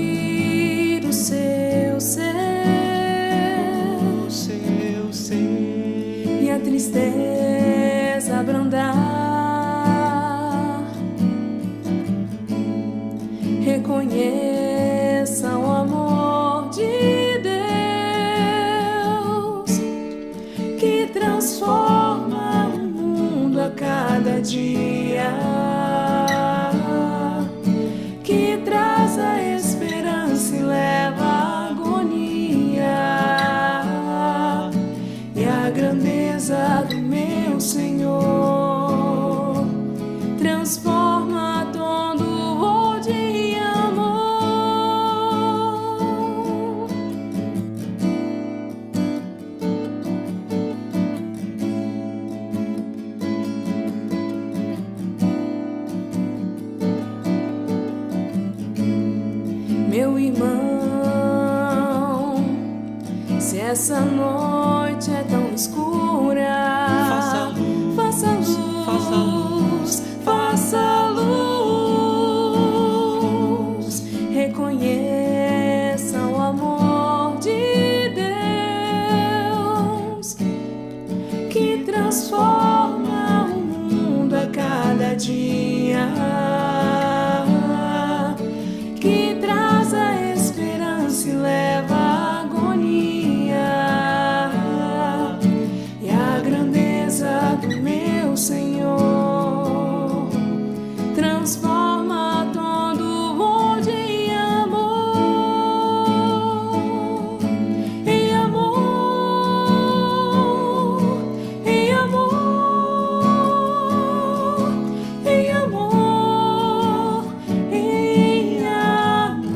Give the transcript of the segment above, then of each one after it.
sentir o seu ser e a tristeza abrandar. Reconheça o amor de Deus que transforma o mundo a cada dia, que traz a esperança e leva a agonia, e a grandeza do meu Senhor transforma todo ódio em amor. Meu irmão, se essa noite é tão escura, faça luz, faça luz, faça luz, faça luz. Reconheça o amor de Deus que transforma o mundo a cada dia, que traz a esperança e leva a agonia, e a grandeza do meu Senhor transforma todo ódio em amor, em amor, em amor, em amor, em amor.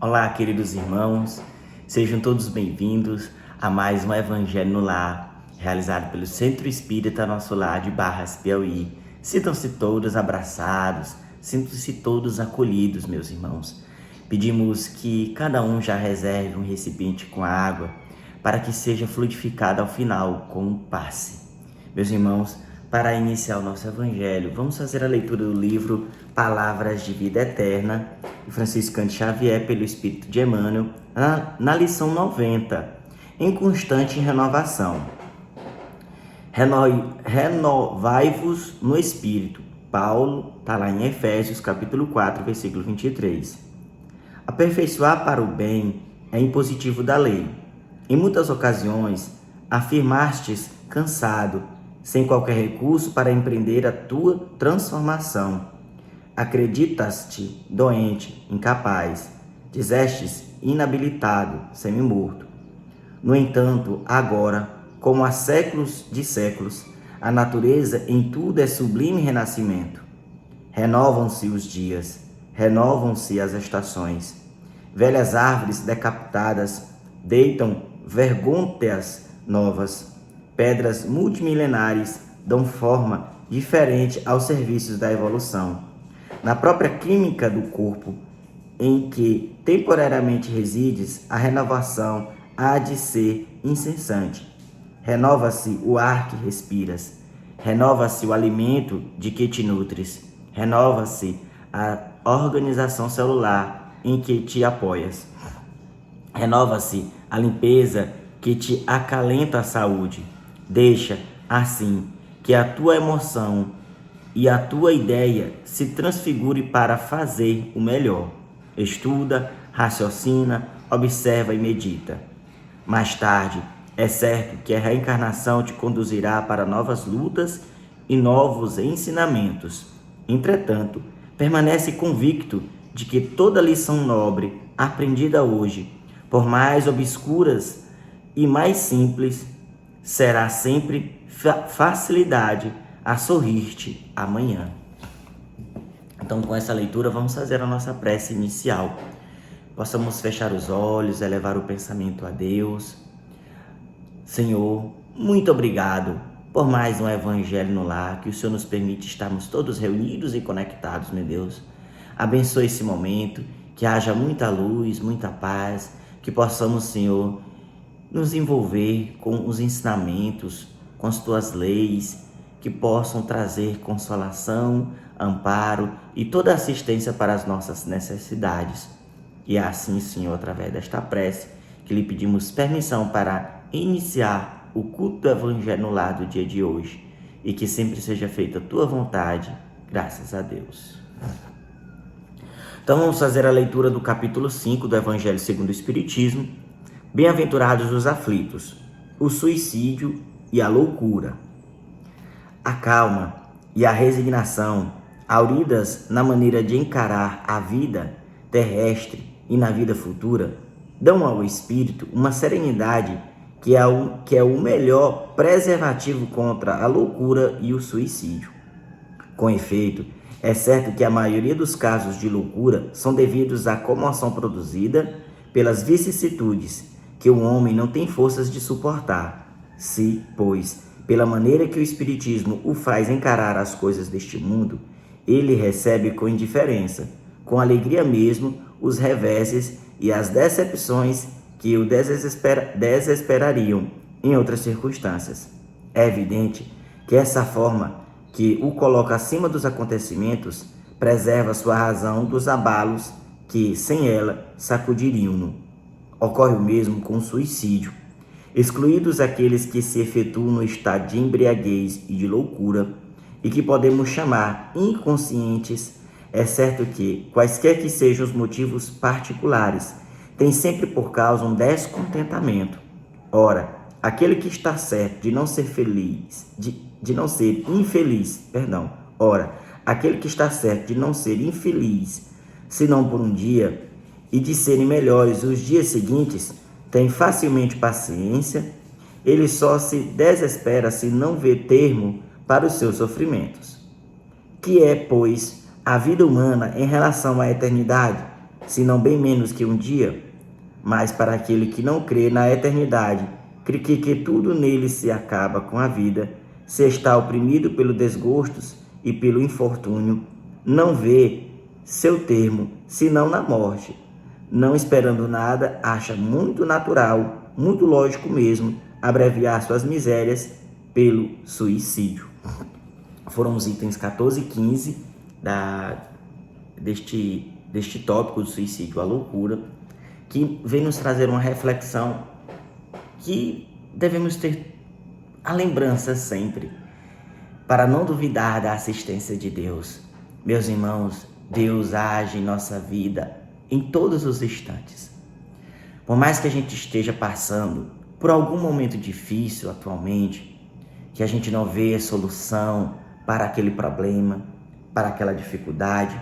Olá, queridos irmãos, sejam todos bem-vindos a mais um Evangelho no Lar, realizado pelo Centro Espírita Nosso Lar de Barras, Piauí. Sintam-se todos abraçados, sintam-se todos acolhidos, meus irmãos. Pedimos que cada um já reserve um recipiente com água para que seja fluidificado ao final com um passe. Meus irmãos, para iniciar o nosso Evangelho, vamos fazer a leitura do livro Palavras de Vida Eterna, de Franciscano Xavier, pelo Espírito de Emmanuel, na lição 90, em constante renovação. Renovai-vos no Espírito. Paulo está lá em Efésios, capítulo 4, versículo 23. Aperfeiçoar para o bem é impositivo da lei. Em muitas ocasiões, afirmastes cansado, sem qualquer recurso para empreender a tua transformação. Acreditas-te doente, incapaz, dizestes inabilitado, semi-morto. No entanto, agora, como há séculos de séculos, a natureza em tudo é sublime renascimento. Renovam-se os dias, renovam-se as estações. Velhas árvores decapitadas deitam vergônteas novas. Pedras multimilenares dão forma diferente aos serviços da evolução. Na própria química do corpo, em que temporariamente resides, a renovação há de ser incessante. Renova-se o ar que respiras, renova-se o alimento de que te nutres, renova-se a organização celular em que te apoias, renova-se a limpeza que te acalenta a saúde. Deixa, assim, que a tua emoção e a tua ideia se transfigure para fazer o melhor. Estuda, raciocina, observa e medita. Mais tarde, é certo que a reencarnação te conduzirá para novas lutas e novos ensinamentos. Entretanto, permanece convicto de que toda lição nobre aprendida hoje, por mais obscuras e mais simples, será sempre facilidade a sorrir-te amanhã. Então, com essa leitura, vamos fazer a nossa prece inicial. Possamos fechar os olhos, elevar o pensamento a Deus. Senhor, muito obrigado por mais um Evangelho no Lar, que o Senhor nos permite estarmos todos reunidos e conectados, meu Deus. Abençoe esse momento, que haja muita luz, muita paz, que possamos, Senhor, nos envolver com os ensinamentos, com as tuas leis, que possam trazer consolação amparo e toda assistência para as nossas necessidades. E é assim, Senhor, através desta prece, que lhe pedimos permissão para iniciar o culto do Evangelho no lar do dia de hoje, e que sempre seja feita a tua vontade, graças a Deus. Então vamos fazer a leitura do capítulo 5 do Evangelho segundo o Espiritismo. Bem-aventurados os aflitos, o suicídio e a loucura. A calma e a resignação, auridas na maneira de encarar a vida terrestre e na vida futura, dão ao espírito uma serenidade que é o melhor preservativo contra a loucura e o suicídio. Com efeito, é certo que a maioria dos casos de loucura são devidos à comoção produzida pelas vicissitudes que o homem não tem forças de suportar. Se, pois, pela maneira que o Espiritismo o faz encarar as coisas deste mundo, ele recebe com indiferença, com alegria mesmo, os reveses e as decepções que o desesperariam em outras circunstâncias. É evidente que essa forma que o coloca acima dos acontecimentos preserva sua razão dos abalos que, sem ela, sacudiriam-no. Ocorre o mesmo com o suicídio. Excluídos aqueles que se efetuam no estado de embriaguez e de loucura, e que podemos chamar inconscientes, é certo que, quaisquer que sejam os motivos particulares, tem sempre por causa um descontentamento. Ora, aquele que está certo de não ser infeliz, senão por um dia, e de serem melhores os dias seguintes, tem facilmente paciência, ele só se desespera se não vê termo para os seus sofrimentos. Que é, pois, a vida humana em relação à eternidade, senão bem menos que um dia? Mas para aquele que não crê na eternidade, crê que tudo nele se acaba com a vida, se está oprimido pelos desgostos e pelo infortúnio, não vê seu termo, senão na morte. Não esperando nada, acha muito natural, muito lógico mesmo, abreviar suas misérias pelo suicídio. Foram os itens 14 e 15 deste tópico do suicídio, a loucura, que vem nos trazer uma reflexão que devemos ter a lembrança sempre, para não duvidar da assistência de Deus. Meus irmãos, Deus age em nossa vida em todos os instantes. Por mais que a gente esteja passando por algum momento difícil atualmente, que a gente não vê solução para aquele problema, para aquela dificuldade,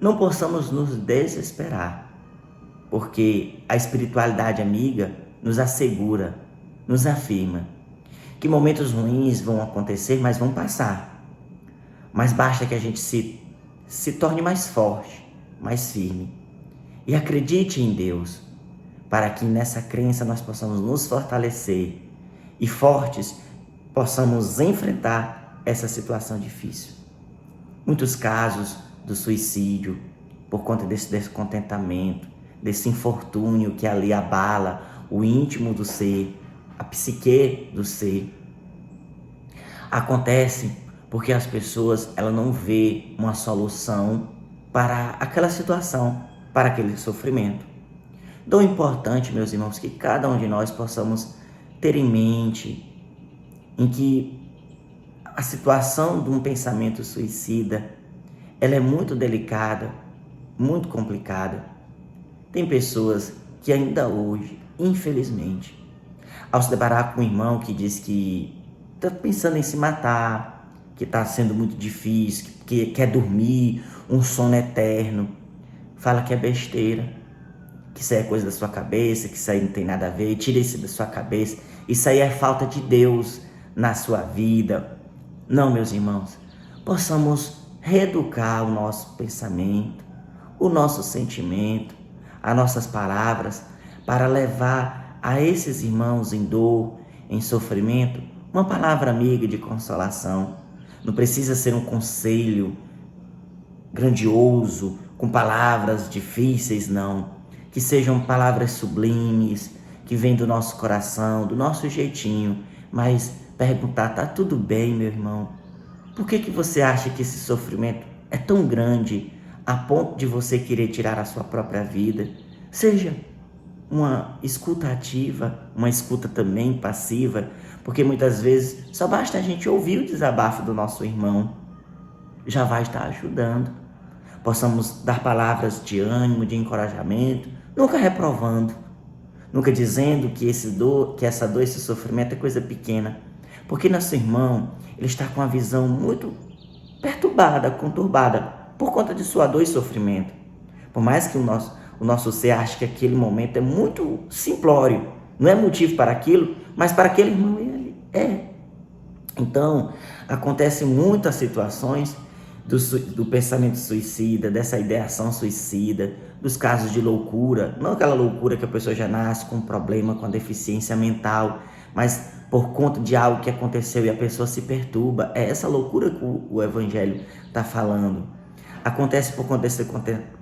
não possamos nos desesperar, porque a espiritualidade amiga nos assegura, nos afirma que momentos ruins vão acontecer, mas vão passar. Mas basta que a gente se torne mais forte, mais firme e acredite em Deus, para que nessa crença nós possamos nos fortalecer e fortes possamos enfrentar essa situação difícil. Muitos casos do suicídio, por conta desse descontentamento, desse infortúnio que ali abala o íntimo do ser, a psique do ser, acontece porque as pessoas não vê uma solução para aquela situação, para aquele sofrimento. Então é importante, meus irmãos, que cada um de nós possamos ter em mente em que a situação de um pensamento suicida, ela é muito delicada, muito complicada. Tem pessoas que ainda hoje, infelizmente, ao se deparar com um irmão que diz que está pensando em se matar, que está sendo muito difícil, que quer dormir, um sono eterno, fala que é besteira, que isso aí é coisa da sua cabeça, que isso aí não tem nada a ver, tira isso da sua cabeça, isso aí é falta de Deus na sua vida. Não, meus irmãos, possamos reeducar o nosso pensamento, o nosso sentimento, as nossas palavras, para levar a esses irmãos em dor, em sofrimento, uma palavra amiga de consolação. Não precisa ser um conselho grandioso, com palavras difíceis, não. Que sejam palavras sublimes, que vêm do nosso coração, do nosso jeitinho, mas perguntar, tá tudo bem, meu irmão? Por que você acha que esse sofrimento é tão grande a ponto de você querer tirar a sua própria vida? Seja uma escuta ativa, uma escuta também passiva, porque muitas vezes só basta a gente ouvir o desabafo do nosso irmão, já vai estar ajudando. Possamos dar palavras de ânimo, de encorajamento, nunca reprovando, nunca dizendo que essa dor, esse sofrimento é coisa pequena, porque nosso irmão, ele está com a visão muito perturbada, conturbada, por conta de sua dor e sofrimento. Por mais que o nosso ser ache que aquele momento é muito simplório, não é motivo para aquilo, mas para aquele irmão ele é. Então, acontecem muitas situações do pensamento suicida, dessa ideação suicida, dos casos de loucura, não aquela loucura que a pessoa já nasce com um problema, com a deficiência mental, mas por conta de algo que aconteceu e a pessoa se perturba. É essa loucura que o Evangelho está falando. Acontece por conta desse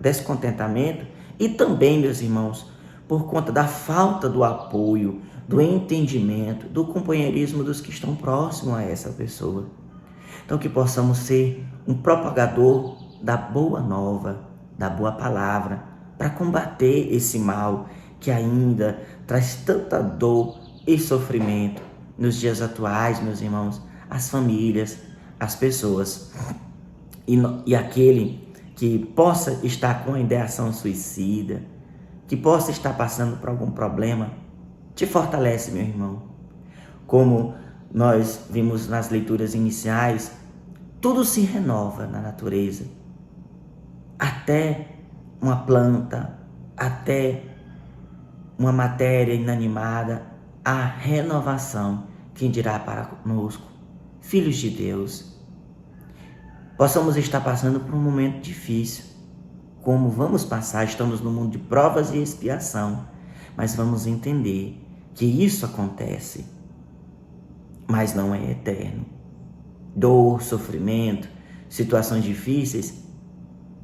descontentamento e também, meus irmãos, por conta da falta do apoio, do entendimento, do companheirismo dos que estão próximos a essa pessoa. Então, que possamos ser um propagador da boa nova, da boa palavra, para combater esse mal que ainda traz tanta dor e sofrimento nos dias atuais, meus irmãos, as famílias, as pessoas. E aquele que possa estar com a ideação suicida, que possa estar passando por algum problema, te fortalece, meu irmão. Como nós vimos nas leituras iniciais, tudo se renova na natureza. Até uma planta, até uma matéria inanimada, a renovação, quem dirá para conosco, filhos de Deus. Possamos estar passando por um momento difícil, como vamos passar, estamos no mundo de provas e expiação, mas vamos entender que isso acontece, mas não é eterno. Dor, sofrimento, situações difíceis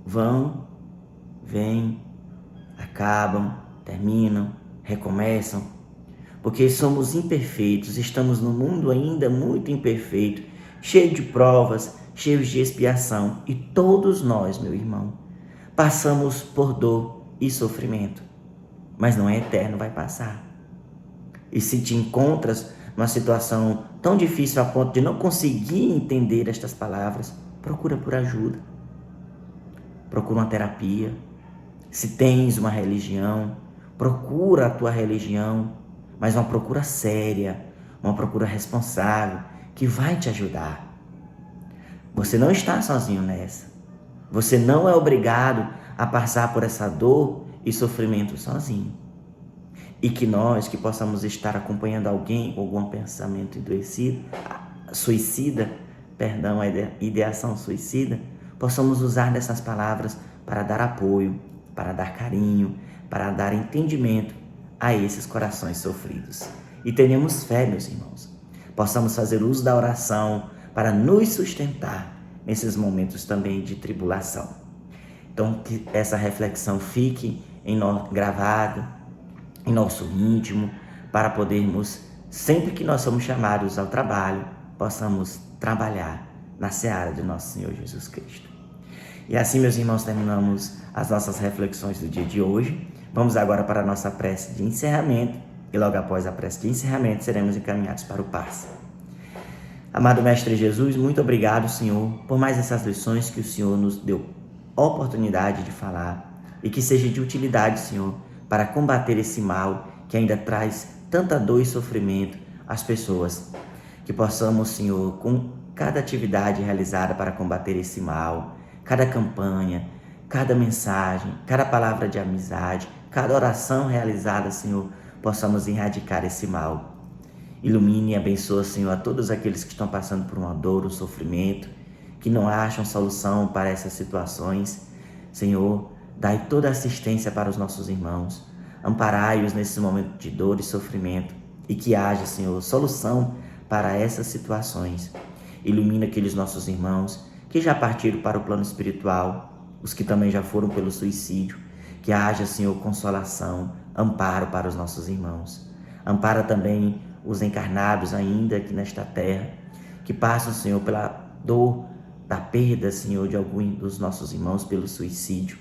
vão, vêm, acabam, terminam, recomeçam, porque somos imperfeitos, estamos num mundo ainda muito imperfeito, cheio de provas, cheio de expiação, e todos nós, meu irmão, passamos por dor e sofrimento, mas não é eterno, vai passar. E se te encontras numa situação tão difícil a ponto de não conseguir entender estas palavras, procura por ajuda, procura uma terapia. Se tens uma religião, procura a tua religião, mas uma procura séria, uma procura responsável, que vai te ajudar. Você não está sozinho nessa. Você não é obrigado a passar por essa dor e sofrimento sozinho. E que nós, que possamos estar acompanhando alguém com algum pensamento suicida, a ideação suicida, possamos usar dessas palavras para dar apoio, para dar carinho, para dar entendimento a esses corações sofridos. E tenhamos fé, meus irmãos, possamos fazer uso da oração para nos sustentar nesses momentos também de tribulação. Então, que essa reflexão fique gravada em nosso íntimo, para podermos, sempre que nós somos chamados ao trabalho, possamos trabalhar na seara de nosso Senhor Jesus Cristo. E assim, meus irmãos, terminamos as nossas reflexões do dia de hoje. Vamos agora para a nossa prece de encerramento, e logo após a prece de encerramento seremos encaminhados para o passe. Amado Mestre Jesus, muito obrigado, Senhor, por mais essas lições que o Senhor nos deu oportunidade de falar, e que seja de utilidade, Senhor, para combater esse mal que ainda traz tanta dor e sofrimento às pessoas. Que possamos, Senhor, com cada atividade realizada para combater esse mal, cada campanha, cada mensagem, cada palavra de amizade, cada oração realizada, Senhor, possamos erradicar esse mal. Ilumine e abençoa, Senhor, a todos aqueles que estão passando por uma dor, um sofrimento, que não acham solução para essas situações. Senhor, dai toda a assistência para os nossos irmãos. Amparai-os nesse momento de dor e sofrimento, e que haja, Senhor, solução para essas situações. Ilumina aqueles nossos irmãos que já partiram para o plano espiritual, os que também já foram pelo suicídio. Que haja, Senhor, consolação, amparo para os nossos irmãos. Ampara também os encarnados ainda aqui nesta terra, que passam, Senhor, dor da perda, Senhor, de algum dos nossos irmãos pelo suicídio.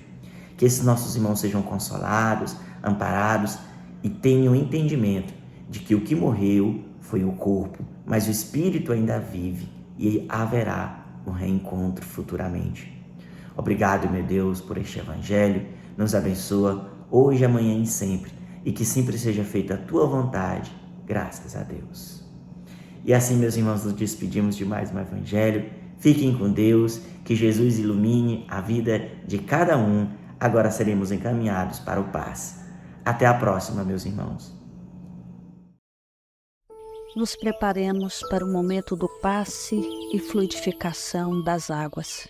Que esses nossos irmãos sejam consolados, amparados e tenham entendimento de que o que morreu foi o corpo, mas o espírito ainda vive e haverá um reencontro futuramente. Obrigado, meu Deus, por este evangelho. Nos abençoa hoje, amanhã e sempre, e que sempre seja feita a tua vontade. Graças a Deus. E assim, meus irmãos, nos despedimos de mais um evangelho. Fiquem com Deus, que Jesus ilumine a vida de cada um. Agora seremos encaminhados para o passe. Até a próxima, meus irmãos. Nos preparemos para o momento do passe e fluidificação das águas.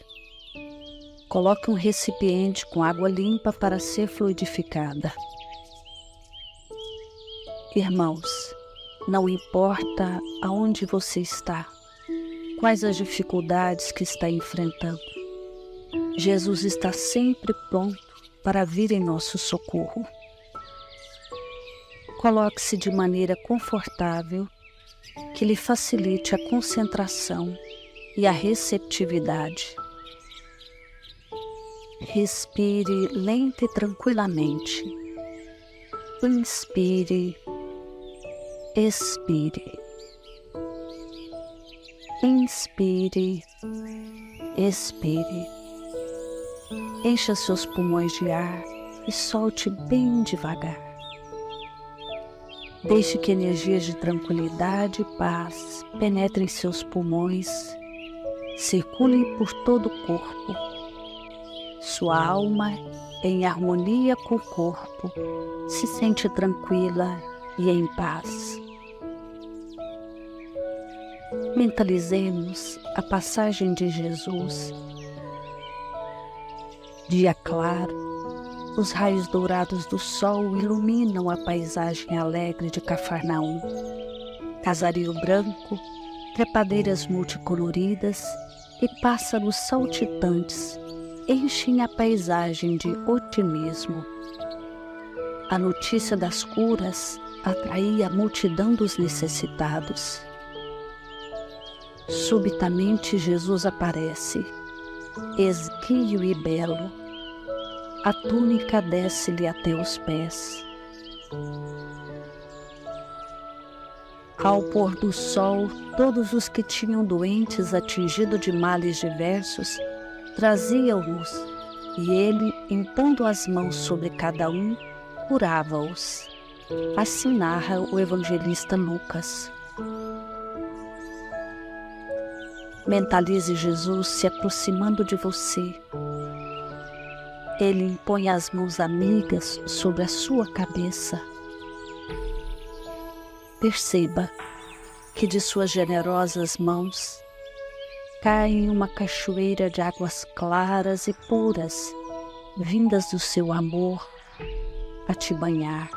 Coloque um recipiente com água limpa para ser fluidificada. Irmãos, não importa aonde você está, quais as dificuldades que está enfrentando, Jesus está sempre pronto para vir em nosso socorro. Coloque-se de maneira confortável, que lhe facilite a concentração e a receptividade. Respire lenta e tranquilamente. Inspire, expire. Inspire, expire. Encha seus pulmões de ar e solte bem devagar. Deixe que energias de tranquilidade e paz penetrem seus pulmões, circulem por todo o corpo. Sua alma, em harmonia com o corpo, se sente tranquila e em paz. Mentalizemos a passagem de Jesus. Dia claro, os raios dourados do sol iluminam a paisagem alegre de Cafarnaum. Casario branco, trepadeiras multicoloridas e pássaros saltitantes enchem a paisagem de otimismo. A notícia das curas atraía a multidão dos necessitados. Subitamente Jesus aparece, esguio e belo. A túnica desce-lhe até os pés. Ao pôr do sol, todos os que tinham doentes atingidos de males diversos traziam-nos, e ele, impondo as mãos sobre cada um, curava-os. Assim narra o evangelista Lucas. Mentalize Jesus se aproximando de você. Ele impõe as mãos amigas sobre a sua cabeça. Perceba que de suas generosas mãos cai uma cachoeira de águas claras e puras, vindas do seu amor a te banhar.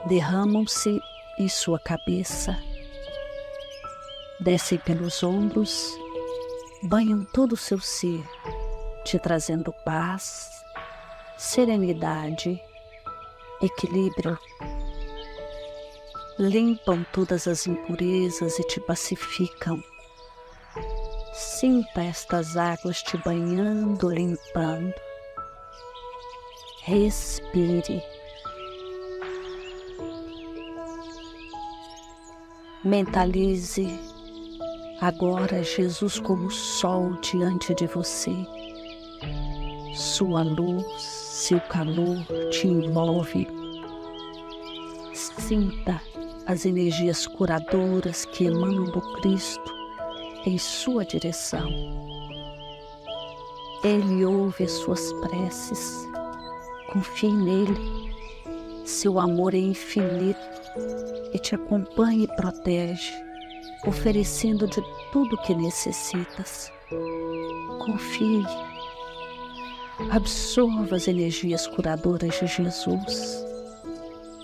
Derramam-se em sua cabeça, descem pelos ombros, banham todo o seu ser, te trazendo paz, serenidade, equilíbrio. Limpam todas as impurezas e te pacificam. Sinta estas águas te banhando, limpando. Respire. Mentalize agora Jesus como sol diante de você. Sua luz, seu calor te envolve. Sinta as energias curadoras que emanam do Cristo em sua direção. Ele ouve as suas preces. Confie nele. Seu amor é infinito e te acompanha e protege, oferecendo de tudo que necessitas. Confie. Absorva as energias curadoras de Jesus.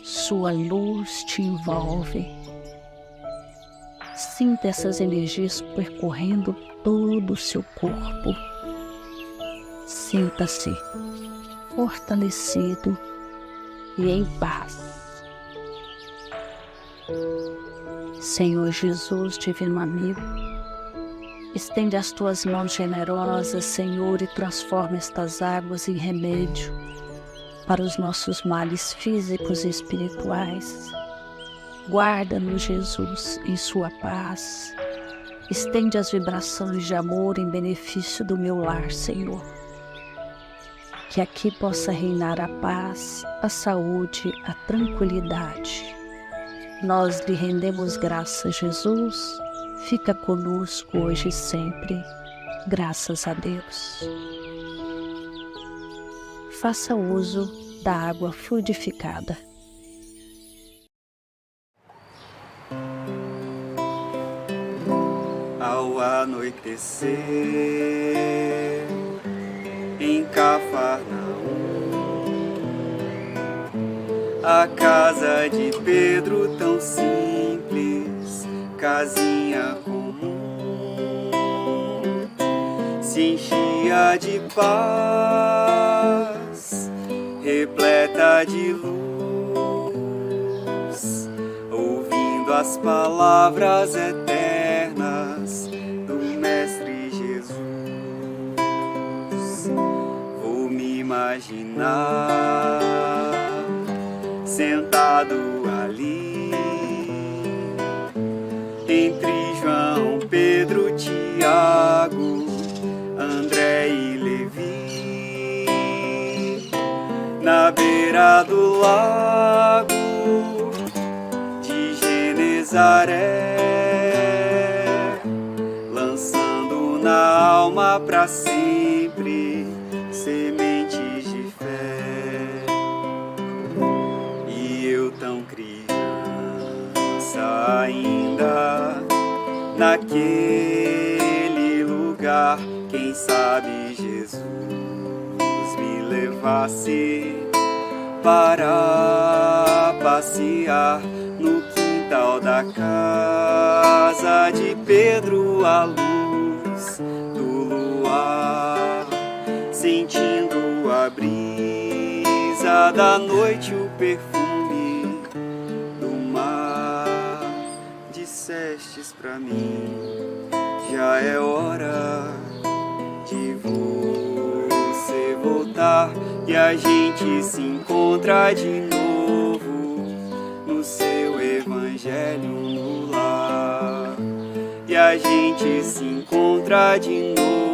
Sua luz te envolve. Sinta essas energias percorrendo todo o seu corpo. Sinta-se fortalecido e em paz. Senhor Jesus, Divino Amigo, Estende as tuas mãos generosas, Senhor, e transforma estas águas em remédio para os nossos males físicos e espirituais. Guarda-nos, Jesus, em sua paz. Estende as vibrações de amor em benefício do meu lar, Senhor. Que aqui possa reinar a paz, a saúde, a tranquilidade. Nós lhe rendemos graças, Jesus. Fica conosco hoje e sempre. Graças a Deus. Faça uso da água fluidificada. Ao anoitecer, em Cafarnaum, a casa de Pedro tão simples, casinha comum, se enchia de paz, repleta de luz, ouvindo as palavras eternas do Mestre Jesus. Vou me imaginar sentado ali entre João, Pedro, Tiago, André e Levi, na beira do lago de Genezaré, lançando na alma pra sempre sementes de fé. E eu tão criança ainda, naquele lugar, quem sabe Jesus me levasse para passear no quintal da casa de Pedro, à luz do luar, sentindo a brisa da noite, o perfume do mar. Dissestes pra mim, já é hora de você voltar, e a gente se encontra de novo no seu evangelho no lar. E a gente se encontra de novo